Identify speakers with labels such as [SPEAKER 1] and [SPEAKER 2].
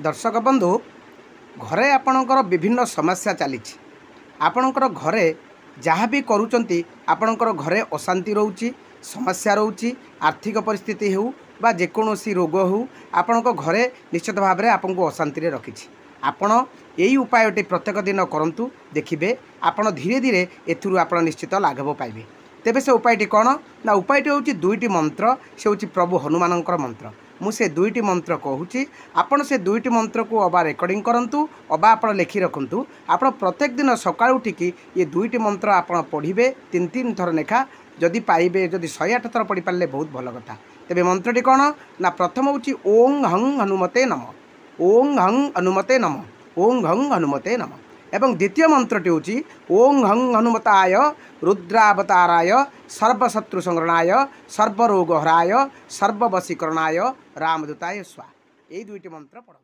[SPEAKER 1] दर्शक बंधु घरे आपणकर विभिन्न समस्या चली आपणकर घरे जहाँ भी करूचंती आपणकर घरे अशांति रोची समस्या रोची आर्थिक परिस्थिति हो बा जेकोसी रोग हो आपण घरे निश्चित भाव में आपको अशांति रखी आपण यही उपायटी प्रत्येक दिन करंतु देखिए आपण धीरे धीरे एथुरु आपण निश्चित लाघव पाइबे। तेबे से उपायटी कौन ना उपायटी हूँ दुईटी मंत्र से हूँ प्रभु हनुमानंकर मंत्र मुझे दुईटी मंत्र कहूँ आपड़ से दुईटी मंत्र को अबा रेकर्डिंग करूँ अबा आप लिखि रखु आप प्रत्येक दिन सकाळु उठिकी ये दुईटी मंत्र आप पढ़े तीन तीन थर लेखा जदि पाइबे जदि 108 थर पढ़ी पारे बहुत भल कथा। तेबे मंत्रटी कौन ना प्रथम हूँ ओं हं हनुमते नम ओं हं हनुमते नम ओं हं हनुमते नम एवं द्वितीय मंत्रटी हूँ ओं हं हनुमताय रुद्रावताराय सर्वशत्रु संग्रणाय सर्वरोगहराय सर्ववशीकरणाय रामदूताय स्वाहा। यही दुईटी मंत्र पढ़ु।